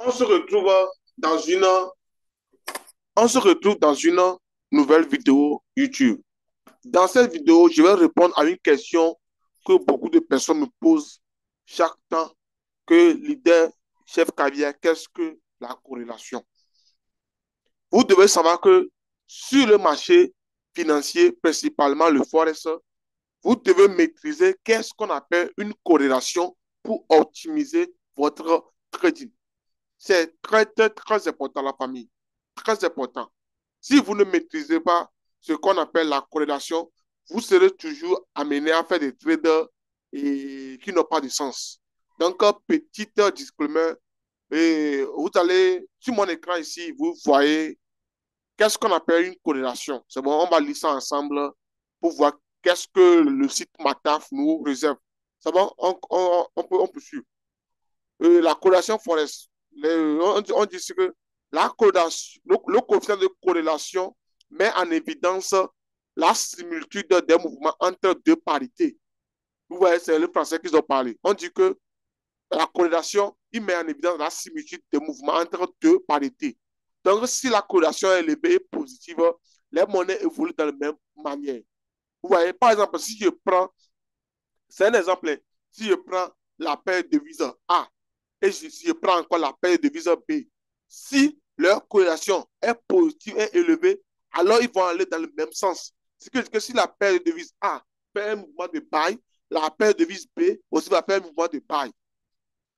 On se retrouve dans une, on se retrouve dans une nouvelle vidéo YouTube. Dans cette vidéo, je vais répondre à une question que beaucoup de personnes me posent chaque temps que leader chef carrière, qu'est-ce que la corrélation? Vous devez savoir que sur le marché financier, principalement le Forex, vous devez maîtriser qu'est-ce qu'on appelle une corrélation pour optimiser votre trading. C'est très, très, très important, la famille. Très important. Si vous ne maîtrisez pas ce qu'on appelle la corrélation, vous serez toujours amené à faire des trades qui n'ont pas de sens. Donc, un petit disclaimer. Et vous allez, sur mon écran ici, vous voyez qu'est-ce qu'on appelle une corrélation. C'est bon, on va lire ça ensemble pour voir qu'est-ce que le site Mataf nous réserve. C'est bon, on peut suivre. La corrélation forest, on dit que la corrélation, le coefficient de corrélation met en évidence la similitude des mouvements entre deux parités. Vous voyez, c'est le français qu'ils ont parlé. On dit que la corrélation, il met en évidence la similitude des mouvements entre deux parités. Donc, si la corrélation est élevée et positive, les monnaies évoluent de la même manière. Vous voyez, par exemple, si je prends, c'est un exemple, si je prends la paire de devises A et je prends encore la paire de devises B, si leur corrélation est positive et élevée, alors ils vont aller dans le même sens. C'est que si la paire de devises A fait un mouvement de buy, la paire de devises B aussi va faire un mouvement de buy.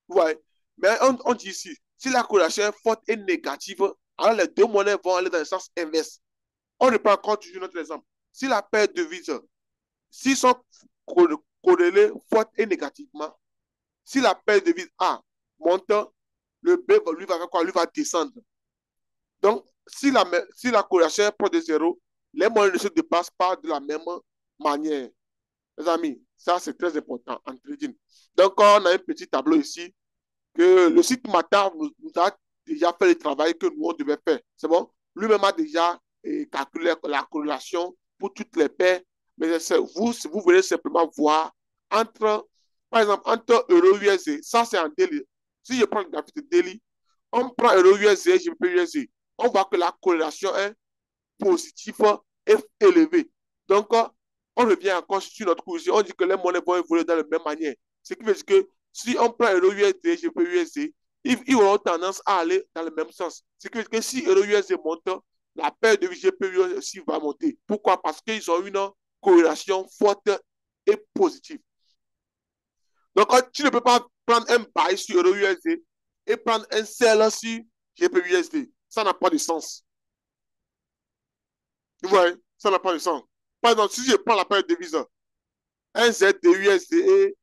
Vous voyez? Mais on dit ici, si la corrélation est forte et négative, alors les deux monnaies vont aller dans le sens inverse. On reprend encore toujours notre exemple. Si la paire de devises, s'ils sont corrélés forte et négativement, si la paire de devises A monte, le B lui va faire quoi? Lui va descendre. Donc, si la corrélation est proche de zéro, les monnaies ne se dépassent pas de la même manière. Les amis, ça c'est très important en trading. Donc, on a un petit tableau ici que le site Mata nous a déjà fait le travail que nous, on devait faire. C'est bon? Lui-même a déjà calculé la corrélation pour toutes les paires. Mais vous voulez simplement voir entre, par exemple, entre euro USD, ça c'est en daily. Si je prends le graphique de daily, on prend euro USD, GBP USD, on voit que la corrélation est positive et élevée. Donc, on revient encore sur notre cours. On dit que les monnaies vont évoluer dans la même manière. Ce qui veut dire que si on prend euro USD, GBP USD, ils auront tendance à aller dans le même sens. Ce qui veut dire que si euro USD monte, la paire de GBP USD aussi va monter. Pourquoi? Parce qu'ils ont une corrélation forte et positive. Donc, tu ne peux pas prendre un buy sur euro USD et prendre un sell sur GBP USD. Ça n'a pas de sens. Vous voyez, ça n'a pas de sens. Par exemple, si je prends la paire de devises, NZD, USD et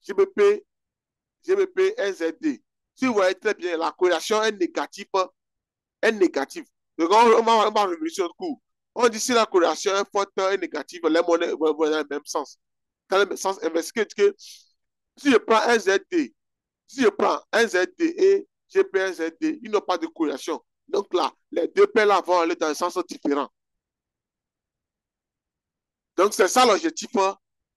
GBP, GBP, NZD, si vous voyez très bien, la corrélation est négative, est négative. Donc, on va revenir sur le coup. On dit si la corrélation est forte et négative, les monnaies vont dans le même sens. Dans le même sens inverse. Que si je prends NZD, si je prends NZD et GPNZD, ils n'ont pas de corrélation. Donc là, les deux paires là vont aller dans un sens différent. Donc, c'est ça l'objectif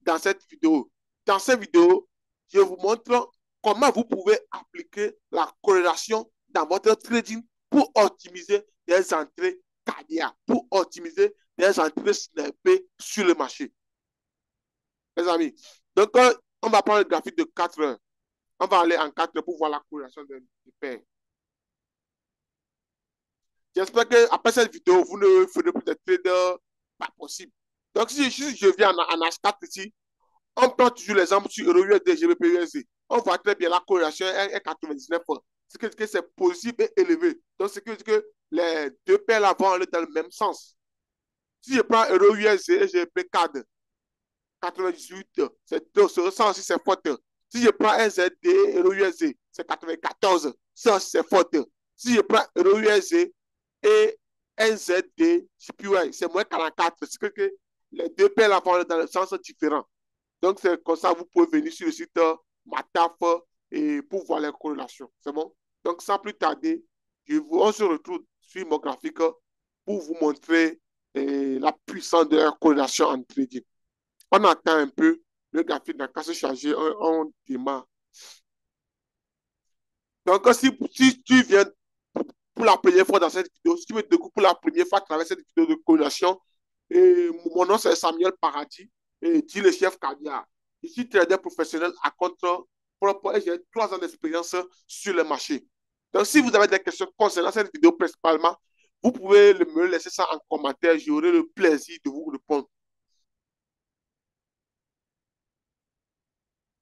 dans cette vidéo. Dans cette vidéo, je vous montre comment vous pouvez appliquer la corrélation dans votre trading pour optimiser des entrées cardiaques, pour optimiser des entrées snappées sur le marché. Les amis, donc on va prendre le graphique de 4 heures. On va aller en 4 heures pour voir la corrélation des paires. J'espère qu'après cette vidéo, vous ne ferez plus de trades pas possible. Donc, si je viens en H4 ici, on prend toujours l'exemple sur Euro USD, GBP USD. On voit très bien la corrélation est 99. Ce qui veut dire que c'est positif et élevé. Donc, ce qui veut dire que les deux paires là vont aller dans le même sens. Si je prends Euro USD et GBP CAD 98, ça aussi c'est fort. Si je prends NZD, Euro USD, c'est 94. Ça aussi c'est fort. Si je prends Euro USD et NZD, c'est moins 44. C'est que les deux paires là vont aller dans le sens différent. Donc, c'est comme ça, vous pouvez venir sur le site Mataf et pour voir les corrélations. C'est bon? Donc, sans plus tarder, on se retrouve sur mon graphique pour vous montrer la puissance de la corrélation en trading. On attend un peu le graphique n'a qu'à se charger, on démarre. Donc, si tu viens pour la première fois dans cette vidéo, si tu me découvres pour la première fois à travers cette vidéo de corrélation, et mon nom c'est Samuel Paradis, et dit le chef caviar. Je suis trader professionnel à contre propre et j'ai 3 ans d'expérience sur le marché. Donc, si vous avez des questions concernant cette vidéo principalement, vous pouvez me laisser ça en commentaire. J'aurai le plaisir de vous répondre.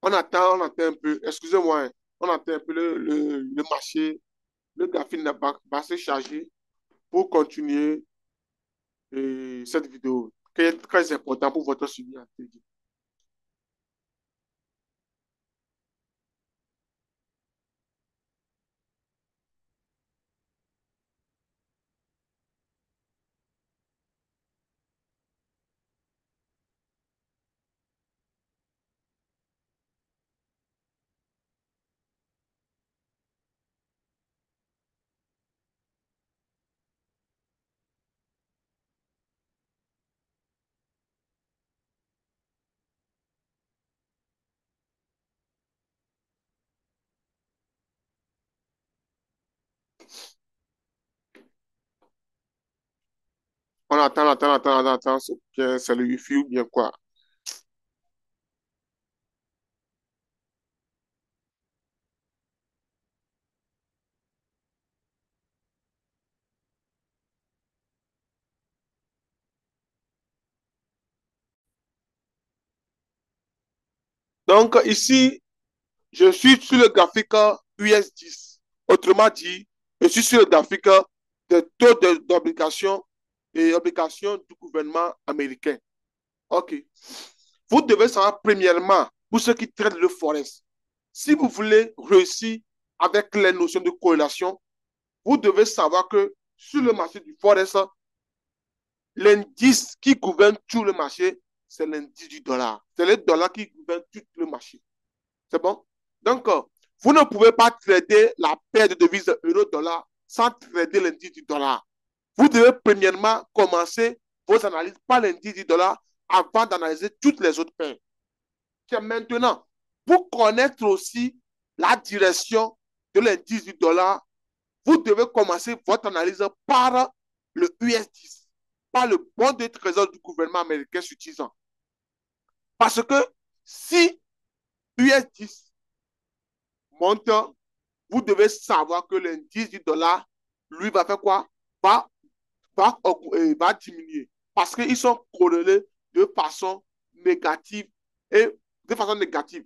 On attend un peu. Excusez-moi, hein. On attend un peu le marché. Le graphique va se charger pour continuer cette vidéo qui est très important pour votre suivi. On attend. C'est le wifi ou bien quoi. Donc ici, je suis sur le graphique US10. Autrement dit, je suis sur le graphique des taux d'obligation et obligations du gouvernement américain. OK. Vous devez savoir premièrement, pour ceux qui traitent le forex, si vous voulez réussir avec les notions de corrélation, vous devez savoir que sur le marché du forex, l'indice qui gouverne tout le marché, c'est l'indice du dollar. C'est le dollar qui gouverne tout le marché. C'est bon? Donc, vous ne pouvez pas trader la paire de devises euro-dollar sans trader l'indice du dollar. Vous devez premièrement commencer vos analyses par l'indice du dollar avant d'analyser toutes les autres paires. Que maintenant, pour connaître aussi la direction de l'indice du dollar, vous devez commencer votre analyse par le US10, par le bon de trésor du gouvernement américain sur 10 ans. Parce que si US10 monte, vous devez savoir que l'indice du dollar, lui, va faire quoi? Va, va diminuer. Parce qu'ils sont corrélés de façon négative et de façon négative.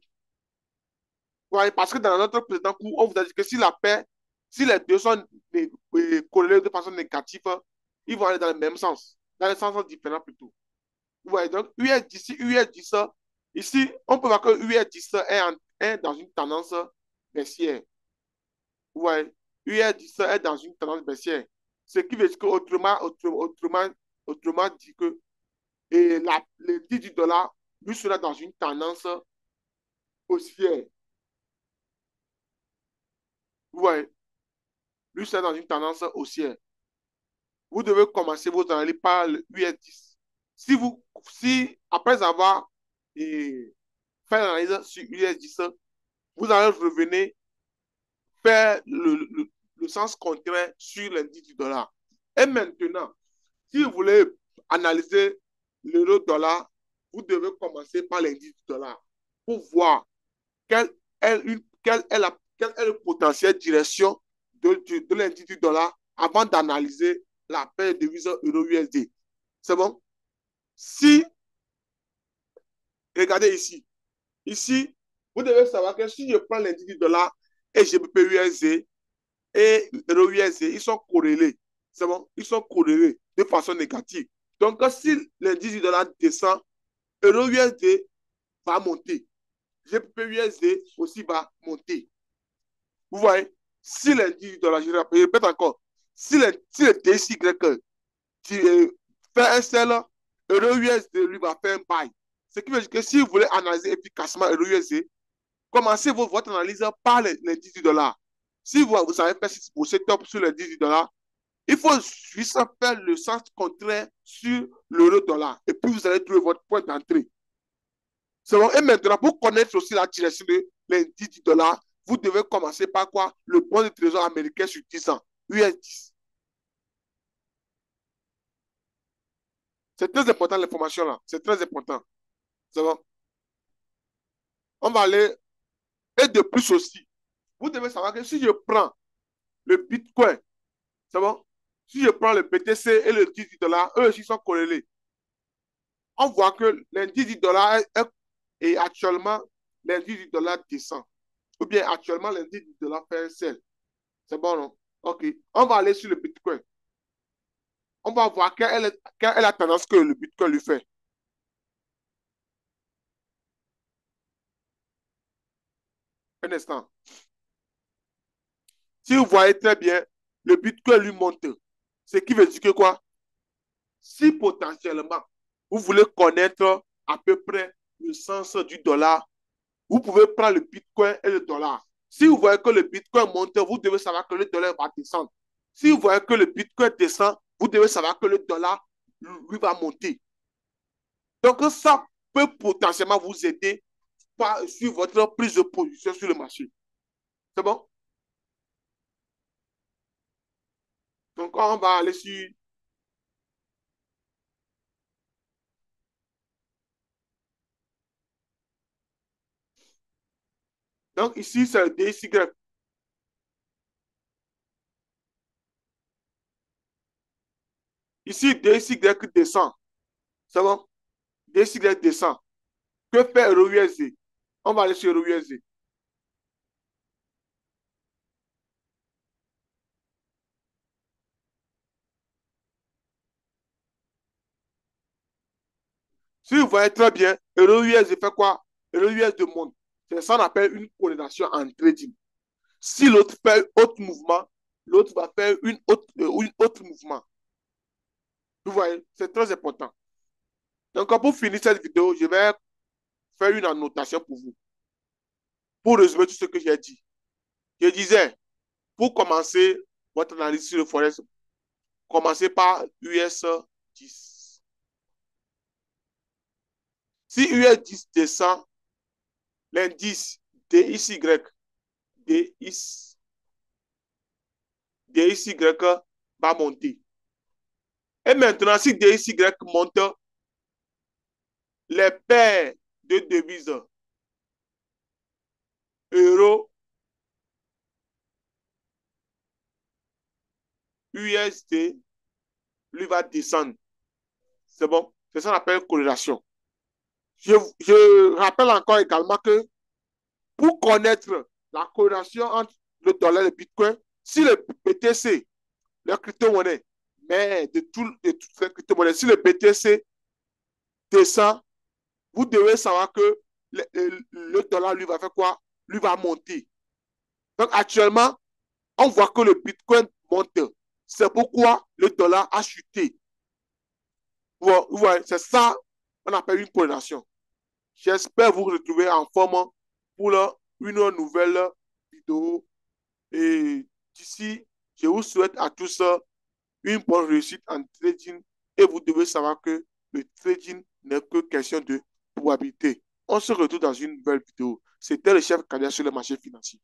Ouais, parce que dans notre précédent cours, on vous a dit que si la paix, si les deux sont corrélés de façon négative, ils vont aller dans le même sens, dans le sens différent plutôt. Ouais, donc US10, US10, ici, on peut voir que US10 est dans une tendance baissière. Ouais, US10 est dans une tendance baissière. Ce qui veut dire autrement dit que le 10 du dollar, lui sera dans une tendance haussière. Ouais, lui sera dans une tendance haussière. Vous devez commencer vos analyses par le US10. Si après avoir fait l'analyse sur US10, vous allez revenir faire le sens contraire sur l'indice du dollar. Et maintenant, si vous voulez analyser l'euro-dollar, vous devez commencer par l'indice du dollar pour voir quelle est le potentiel direction de l'indice du dollar avant d'analyser la paire de devises euro-USD. C'est bon? Si, regardez ici, ici, vous devez savoir que si je prends l'indice du dollar et GBP USD et euro USD, ils sont corrélés. C'est bon? Ils sont corrélés de façon négative. Donc, si l'indice du dollar descend, euro USD va monter. GBP USD aussi va monter. Vous voyez? Si l'indice du dollar, je répète encore, si le DXY fait un sell, euro USD lui va faire un buy. Ce qui veut dire que si vous voulez analyser efficacement euro USD, commencez votre analyse par l'indice du dollar. Si vous savez faire vos setups sur l'indice du dollar, il faut juste faire le sens contraire sur l'euro-dollar. Et puis, vous allez trouver votre point d'entrée. Et maintenant, pour connaître aussi la direction de l'indice du dollar, vous devez commencer par quoi? Le bon de trésor américain sur 10 ans, US10. C'est très important l'information là, c'est très important. C'est bon? On va aller, et de plus aussi, vous devez savoir que si je prends le Bitcoin, c'est bon? Si je prends le BTC et le 18 dollars, eux aussi sont corrélés. On voit que l'indice du dollar est actuellement, l'indice du dollar descend. Ou bien actuellement, l'indice du dollar fait un sel. C'est bon, non? OK. On va aller sur le Bitcoin. On va voir quelle est la tendance que le Bitcoin lui fait. Un instant. Si vous voyez très bien, le Bitcoin lui monte. Ce qui veut dire que quoi? Si potentiellement, vous voulez connaître à peu près le sens du dollar, vous pouvez prendre le Bitcoin et le dollar. Si vous voyez que le Bitcoin monte, vous devez savoir que le dollar va descendre. Si vous voyez que le Bitcoin descend, vous devez savoir que le dollar, lui, va monter. Donc, ça peut potentiellement vous aider sur votre prise de position sur le marché. C'est bon? Donc, on va aller sur... Donc, ici, c'est le DXY. Ici, DXY descend. C'est bon? DXY descend. Que fait EURUSD? On va aller sur EURUSD. Si vous voyez très bien, EURUSD fait quoi? EURUSD monte. C'est ça qu'on appelle une corrélation en trading. Si l'autre fait un autre mouvement, l'autre va faire une autre mouvement. Vous voyez, c'est très important. Donc, pour finir cette vidéo, je vais faire une annotation pour vous. Pour résumer tout ce que j'ai dit. Je disais, pour commencer votre analyse sur le Forex, commencez par US10. Si US10 descend, l'indice DXY, DX, DXY va monter. Et maintenant, si DXY monte, les paires de devises euro, USD, lui va descendre. C'est bon? C'est ça qu'on appelle corrélation. Je rappelle encore également que pour connaître la corrélation entre le dollar et le Bitcoin, si le BTC, le crypto-monnaie, mais de toutes les crypto-monnaies, si le BTC descend, vous devez savoir que le dollar, lui, va faire quoi? Lui va monter. Donc, actuellement, on voit que le Bitcoin monte. C'est pourquoi le dollar a chuté. Vous voyez, c'est ça qu'on appelle une corrélation. J'espère vous retrouver en forme pour une nouvelle vidéo. Et d'ici, je vous souhaite à tous une bonne réussite en trading. Et vous devez savoir que le trading n'est que question de probabilité. On se retrouve dans une nouvelle vidéo. C'était le chef Kadia sur le marché financier.